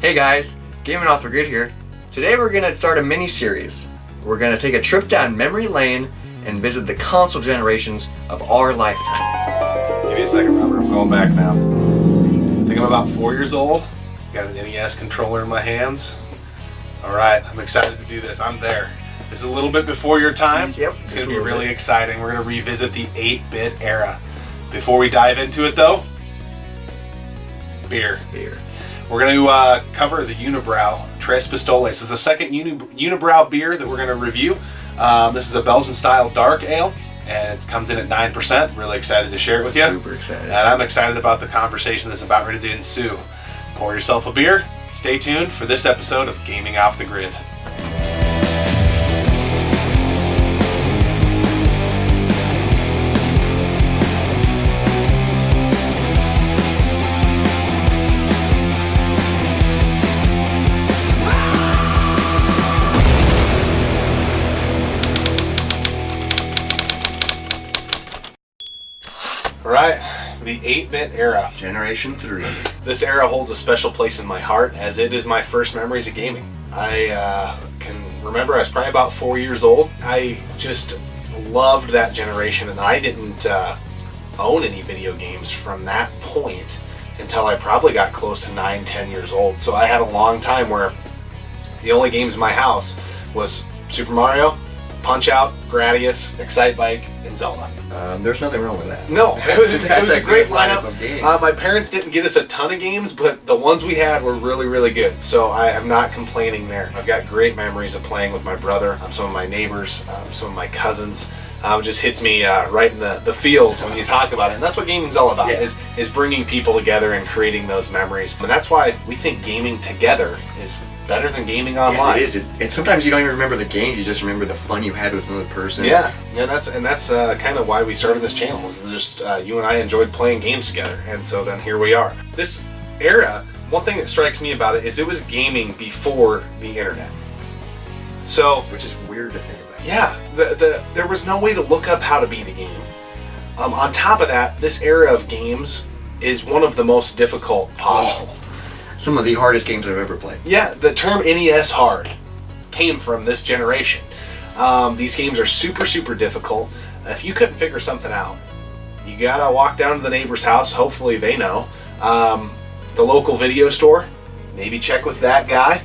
Hey guys, Gaming Off the Grid here. Today we're going to start a mini-series. We're going to take a trip down memory lane and visit the console generations of our lifetime. Give me a second, Robert. I'm going back now. I think I'm about 4 years old. Got an NES controller in my hands. Alright, I'm excited to do this. I'm there. This is a little bit before your time. Yep. It's going to be really exciting. We're going to revisit the 8-bit era. Before we dive into it though, beer. We're going to cover the Unibroue Tres Pistoles. This is the second Unibroue beer that we're going to review. This is a Belgian-style dark ale, and it comes in at 9%. Really excited to share it with you. Super excited. And I'm excited about the conversation that's about ready to ensue. Pour yourself a beer. Stay tuned for this episode of Gaming Off the Grid. Alright, the 8-bit era. Generation 3. This era holds a special place in my heart as it is my first memories of gaming. I can remember I was probably about 4 years old. I just loved that generation, and I didn't own any video games from that point until I probably got close to 9-10 years old. So I had a long time where the only games in my house was Super Mario, Punch-Out, Gradius, Excitebike, and Zelda. There's nothing wrong with that. No, it was a great lineup of games. My parents didn't get us a ton of games, but the ones we had were really, really good. So I am not complaining there. I've got great memories of playing with my brother, some of my neighbors, some of my cousins. It just hits me right in the feels when you talk about it. And that's what gaming's all about, is bringing people together and creating those memories. And that's why we think gaming together is better than gaming online. Yeah, it is. And sometimes you don't even remember the games, you just remember the fun you had with another person. Yeah, that's kind of why we started this channel, is just you and I enjoyed playing games together, and so then here we are. This era, one thing that strikes me about it is it was gaming before the internet. So, which is weird to think about. Yeah, there was no way to look up how to beat a game. On top of that, this era of games is one of the most difficult possible. Some of the hardest games I've ever played. Yeah, the term NES hard came from this generation. These games are super, super difficult. If you couldn't figure something out, you gotta walk down to the neighbor's house, hopefully they know. The local video store, maybe check with that guy.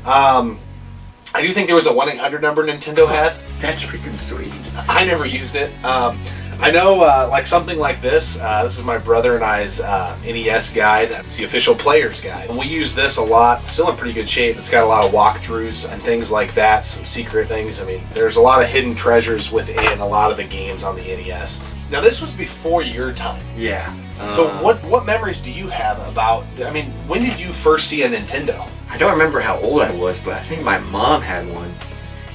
I do think there was a 1-800 number Nintendo had. That's freaking sweet. I never used it. I know, like something like this. This is my brother and I's NES guide. It's the official player's guide. And we use this a lot. Still in pretty good shape. It's got a lot of walkthroughs and things like that. Some secret things. I mean, there's a lot of hidden treasures within a lot of the games on the NES. Now, this was before your time. Yeah. So what memories do you have about, I mean, when did you first see a Nintendo? I don't remember how old I was, but I think my mom had one.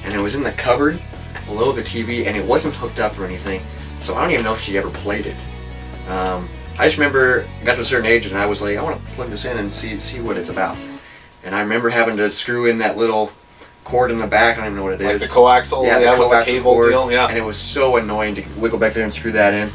And it was in the cupboard below the TV, and it wasn't hooked up or anything. So I don't even know if she ever played it. I just remember I got to a certain age and I was like, I want to plug this in and see what it's about. And I remember having to screw in that little cord in the back. I don't even know what it is. Like the coaxial, the coaxial with the cable cord, deal. Yeah. And it was so annoying to wiggle back there and screw that in.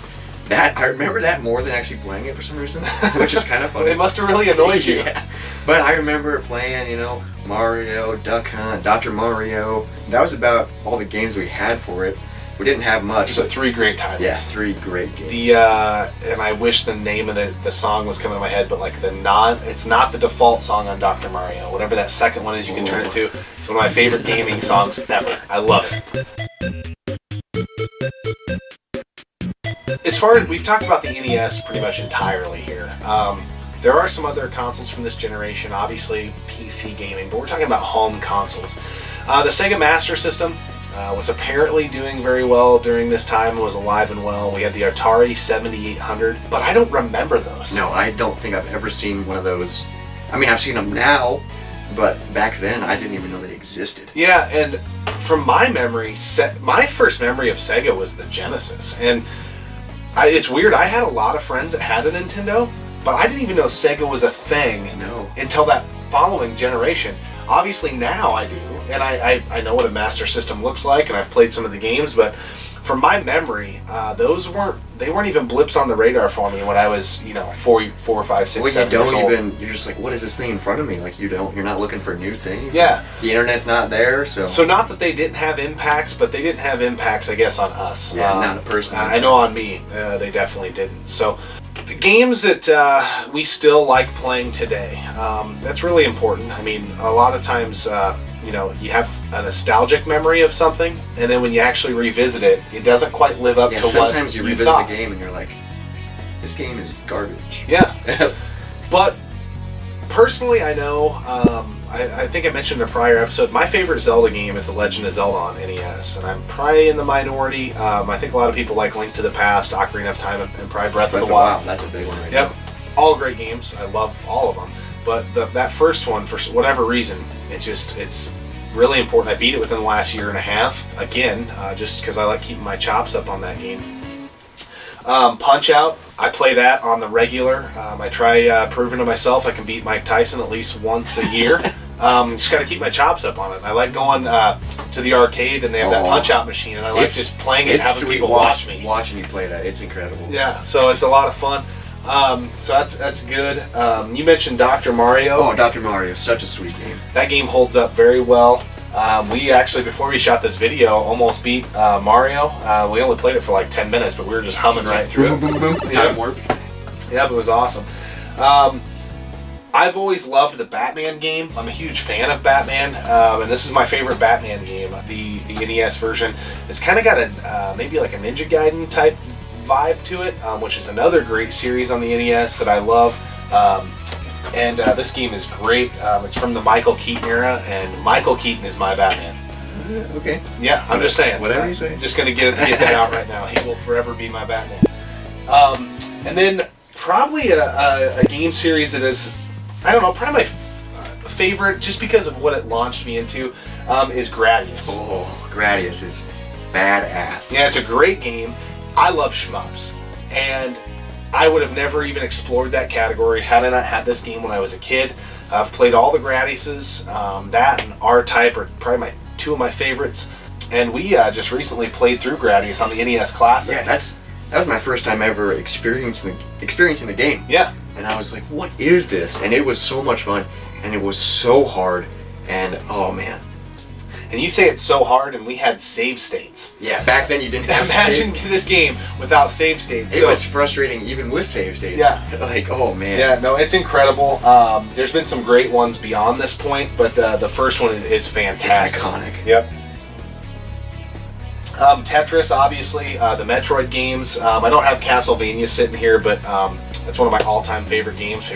I remember that more than actually playing it for some reason, which is kind of funny. They must have really annoyed you. Yeah. But I remember playing, Mario, Duck Hunt, Dr. Mario. That was about all the games we had for it. We didn't have much. There's 3 great titles. Yeah, 3 great games. And I wish the name of the song was coming to my head, but like it's not the default song on Dr. Mario. Whatever that second one is, you can turn it to. It's one of my favorite gaming songs ever. I love it. As far as we've talked about the NES pretty much entirely here. There are some other consoles from this generation, obviously PC gaming, but we're talking about home consoles. The Sega Master System was apparently doing very well during this time, was alive and well. We had the Atari 7800, but I don't remember those. No, I don't think I've ever seen one of those. I mean, I've seen them now, but back then I didn't even know they existed. Yeah, and from my memory, my first memory of Sega was the Genesis. And it's weird, I had a lot of friends that had a Nintendo, but I didn't even know Sega was a thing until that following generation. Obviously now I do, and I know what a Master System looks like, and I've played some of the games, but from my memory, they weren't even blips on the radar for me when I was 4, 5, 6, Well, 7 years old. you're just like, what is this thing in front of me? Like you're not looking for new things. Yeah. The internet's not there, so. So not that they didn't have impacts, but they didn't have impacts, I guess, on us. Yeah, not a person. I know on me, they definitely didn't. So the games that we still like playing today, that's really important. I mean, a lot of times, you have a nostalgic memory of something, and then when you actually revisit it, it doesn't quite live up to what you thought. Sometimes you revisit a game and you're like, this game is garbage. Yeah. But personally, I know, I think I mentioned in a prior episode, my favorite Zelda game is The Legend of Zelda on NES, and I'm probably in the minority. I think a lot of people like Link to the Past, Ocarina of Time, and probably Breath of the Wild. That's a big one right Yep. now. All great games. I love all of them. But that first one, for whatever reason, it's really important. I beat it within the last year and a half, again, just because I like keeping my chops up on that game. Punch-Out, I play that on the regular. I try proving to myself I can beat Mike Tyson at least once a year. Just got to keep my chops up on it. I like going to the arcade and they have that Punch-Out machine, and I like just playing it and having people watch me. Watching you play that, it's incredible. Yeah, so it's a lot of fun. So that's good. You mentioned Dr. Mario. Oh, Dr. Mario, such a sweet game. That game holds up very well. We actually, before we shot this video, almost beat Mario. We only played it for like 10 minutes, but we were just humming right through it. Boom, boom, boom. Time warps. Yeah, it was awesome. I've always loved the Batman game. I'm a huge fan of Batman, and this is my favorite Batman game, the NES version. It's kind of got a maybe like a Ninja Gaiden type vibe to it, which is another great series on the NES that I love. And this game is great. It's from the Michael Keaton era, and Michael Keaton is my Batman. Okay. Yeah, I'm just saying. Whatever you say. Just gonna get that out right now. He will forever be my Batman. And then probably a game series that is, I don't know, probably my favorite, just because of what it launched me into, is Gradius. Oh, Gradius is badass. Yeah, it's a great game. I love shmups, and I would have never even explored that category had I not had this game when I was a kid. I've played all the Gradiuses. That and R-Type are probably two of my favorites. And we just recently played through Gradius on the NES Classic. Yeah, that was my first time ever experiencing the game. Yeah. And I was like, what is this? And it was so much fun, and it was so hard, and oh man. And you say it's so hard, and we had save states. Yeah, back then you didn't have Imagine this game without save states. It was frustrating even with save states. Yeah. Like, oh man. Yeah, no, it's incredible. There's been some great ones beyond this point, but the first one is fantastic. It's iconic. Yep. Tetris, obviously, the Metroid games. I don't have Castlevania sitting here, but that's one of my all-time favorite games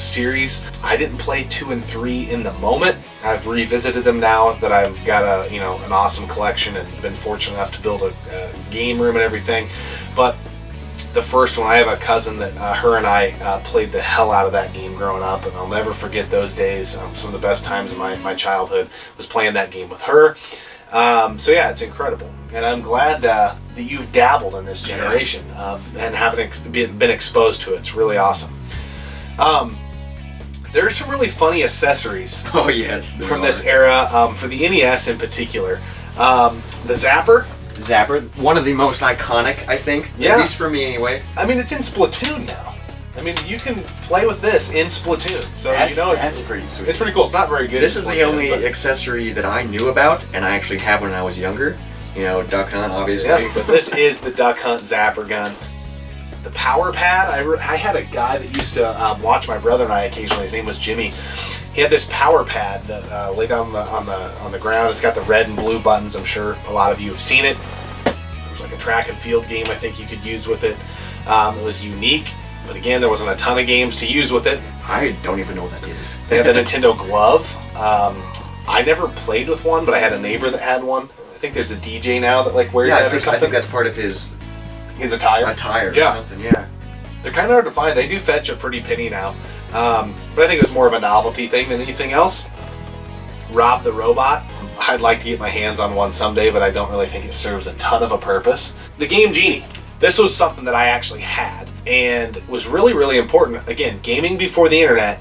series. I didn't play 2 and 3 in the moment. I've revisited them now that I've got an awesome collection and been fortunate enough to build a game room and everything. But the first one, I have a cousin that her and I played the hell out of that game growing up, and I'll never forget those days. Some of the best times of my childhood was playing that game with her. So yeah, it's incredible, and I'm glad that you've dabbled in this generation and haven't been exposed to it. It's really awesome. There are some really funny accessories. Oh yes, from this era, for the NES in particular. The Zapper. One of the most iconic, I think. Yeah. At least for me, anyway. I mean, it's in Splatoon now. I mean, you can play with this in Splatoon, so that's pretty sweet. It's pretty cool. It's not very good. This is the only accessory that I knew about, and I actually had when I was younger. Duck Hunt, obviously. Yeah, but this is the Duck Hunt Zapper gun. The Power Pad. I had a guy that used to watch my brother and I occasionally. His name was Jimmy. He had this Power Pad that laid on the ground. It's got the red and blue buttons. I'm sure a lot of you have seen it. It was like a track and field game. I think you could use with it. It was unique. But again, there wasn't a ton of games to use with it. I don't even know what that is. They had the Nintendo Glove. I never played with one, but I had a neighbor that had one. I think there's a DJ now that wears that or something. I think that's part of his attire. Attire or something, yeah. They're kind of hard to find. They do fetch a pretty penny now. But I think it was more of a novelty thing than anything else. Rob the Robot. I'd like to get my hands on one someday, but I don't really think it serves a ton of a purpose. The Game Genie. This was something that I actually had and was really, really important. Again, gaming before the internet,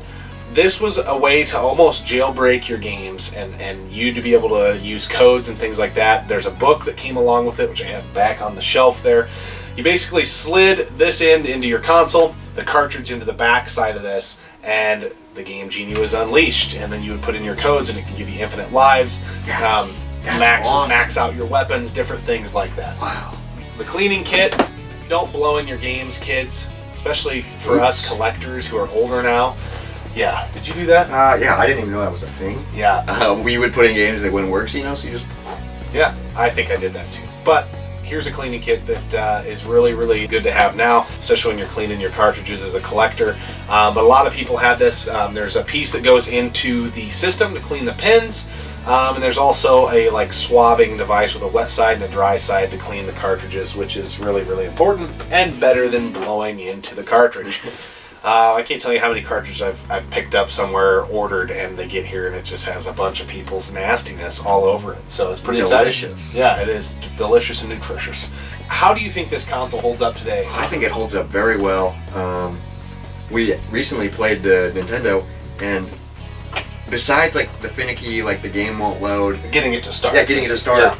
this was a way to almost jailbreak your games and you to be able to use codes and things like that. There's a book that came along with it, which I have back on the shelf there. You basically slid this end into your console, the cartridge into the back side of this, and the Game Genie was unleashed. And then you would put in your codes and it can give you infinite lives, That's awesome. max out your weapons, different things like that. Wow. The cleaning kit, don't blow in your games, kids, especially for us collectors who are older now. Yeah, did you do that? Yeah, I didn't even know that was a thing. Yeah. We would put in games that wouldn't work, so you just... Yeah, I think I did that too. But here's a cleaning kit that is really, really good to have now, especially when you're cleaning your cartridges as a collector. But a lot of people had this. There's a piece that goes into the system to clean the pins. And there's also a like swabbing device with a wet side and a dry side to clean the cartridges, which is really, really important and better than blowing into the cartridge. I can't tell you how many cartridges I've picked up somewhere, ordered, and they get here and it just has a bunch of people's nastiness all over it. So it's pretty delicious. Exciting. Yeah, it is delicious and nutritious. How do you think this console holds up today? I think it holds up very well. We recently played the Nintendo, and besides like the finicky, like the game won't load. Getting it to start. Yeah, getting it to start. Yeah.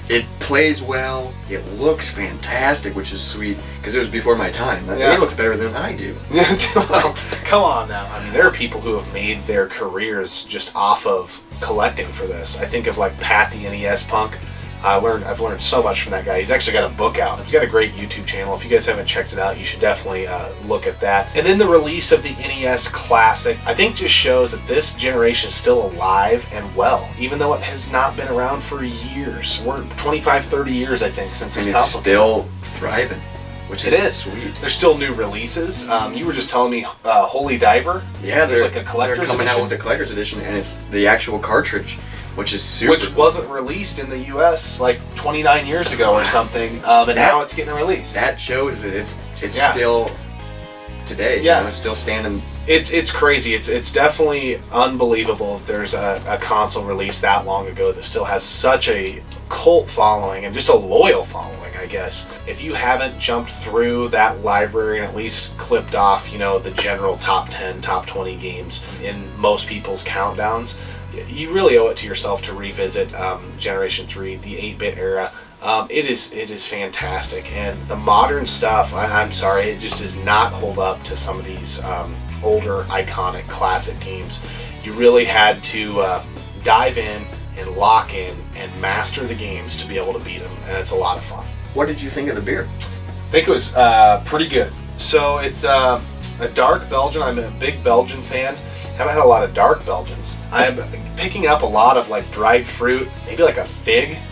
It plays well. It looks fantastic, which is sweet because it was before my time. Yeah. It looks better than I do. Well, come on now. I mean, there are people who have made their careers just off of collecting for this. I think of like Pat the NES punk. I've learned so much from that guy. He's actually got a book out. He's got a great YouTube channel. If you guys haven't checked it out, you should definitely look at that. And then the release of the NES Classic, I think just shows that this generation is still alive and well, even though it has not been around for years. We're 25, 30 years, I think, since this And it's console. still thriving, which It is is. sweet. There's still new releases. You were just telling me Holy Diver. Yeah, There's they're, like a collector's they're coming edition. out with a collector's edition, and it's the actual cartridge, which is super Which cool. wasn't released in the U.S. like 29 years ago or something, and now it's getting released. That shows that it's Yeah. still today. Yeah. It's still standing. It's crazy. It's definitely unbelievable that there's a console released that long ago that still has such a cult following and just a loyal following, I guess. If you haven't jumped through that library and at least clipped off, the general top 10, top 20 games in most people's countdowns, you really owe it to yourself to revisit Generation 3, the 8-bit era. It is fantastic, and the modern stuff, I'm sorry, it just does not hold up to some of these older, iconic, classic games. You really had to dive in and lock in and master the games to be able to beat them, and it's a lot of fun. What did you think of the beer? I think it was pretty good. So it's a dark Belgian. I'm a big Belgian fan. Haven't had a lot of dark Belgians. I'm picking up a lot of like dried fruit, maybe like a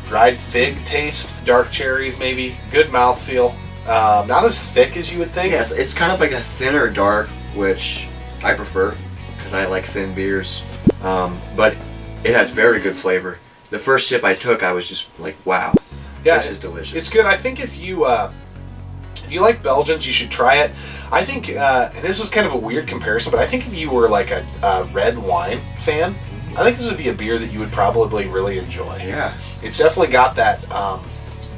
dried fig taste, dark cherries maybe, good mouthfeel. Not as thick as you would think. Yeah, it's kind of like a thinner dark, which I prefer because I like thin beers. But it has very good flavor. The first sip I took, I was just like, wow, this is delicious. It's good. I think if you like Belgians, you should try it. I think, and this is kind of a weird comparison, but I think if you were like a red wine fan, I think this would be a beer that you would probably really enjoy. Yeah. It's definitely got that,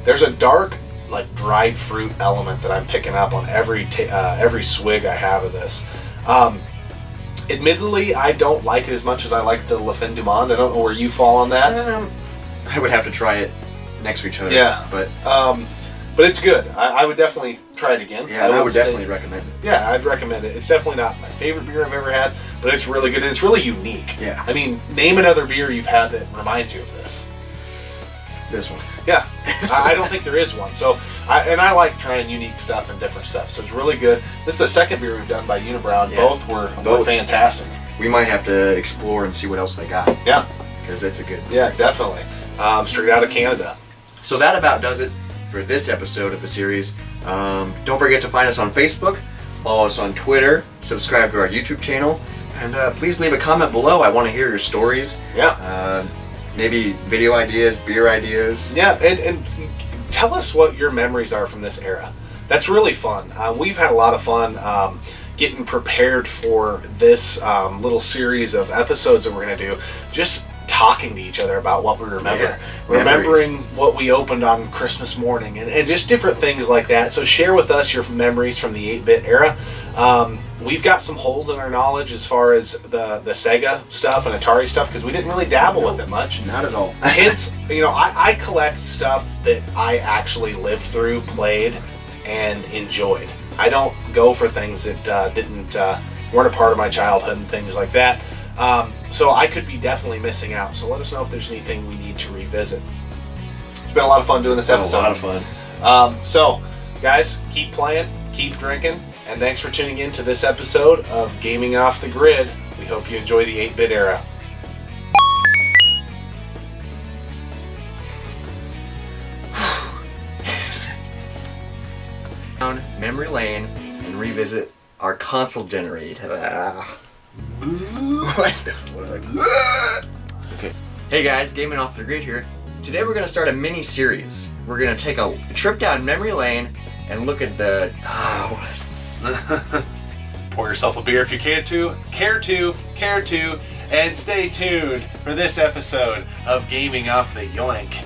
there's a dark, like dried fruit element that I'm picking up on every swig I have of this. Admittedly, I don't like it as much as I like the Le Fin du Monde. I don't know where you fall on that. I would have to try it next to each other. Yeah. But it's good. I would definitely try it again. Yeah, I would definitely recommend it. Yeah, I'd recommend it. It's definitely not my favorite beer I've ever had, but it's really good and it's really unique. Yeah. I mean, name another beer you've had that reminds you of this. This one. Yeah, I don't think there is one. So, I like trying unique stuff and different stuff. So it's really good. This is the second beer we've done by Unibroue, and both were fantastic. We might have to explore and see what else they got. Yeah, because it's a good. Yeah, definitely. Straight out of Canada. So that about does it for this episode of the series. Don't forget to find us on Facebook, follow us on Twitter, subscribe to our YouTube channel, and please leave a comment below. I want to hear your stories. Yeah. Maybe video ideas, beer ideas. Yeah, and tell us what your memories are from this era. That's really fun. We've had a lot of fun getting prepared for this little series of episodes that we're going to do. Just talking to each other about what we remember. Yeah. Remembering what we opened on Christmas morning and just different things like that. So share with us your memories from the 8-bit era. We've got some holes in our knowledge as far as the Sega stuff and Atari stuff because we didn't really dabble with it much. Not at all. Hence, I collect stuff that I actually lived through, played, and enjoyed. I don't go for things that weren't a part of my childhood and things like that. So I could be definitely missing out. So let us know if there's anything we need to revisit. It's been a lot of fun doing this episode. A lot of fun. So, guys, keep playing, keep drinking, and thanks for tuning in to this episode of Gaming Off the Grid. We hope you enjoy the 8-bit era. Down memory lane and revisit our console generator. Okay. Hey guys, Gaming Off the Grid here. Today we're going to start a mini series. We're going to take a trip down memory lane and look at the Pour yourself a beer if you care to, and stay tuned for this episode of Gaming Off the Yoink.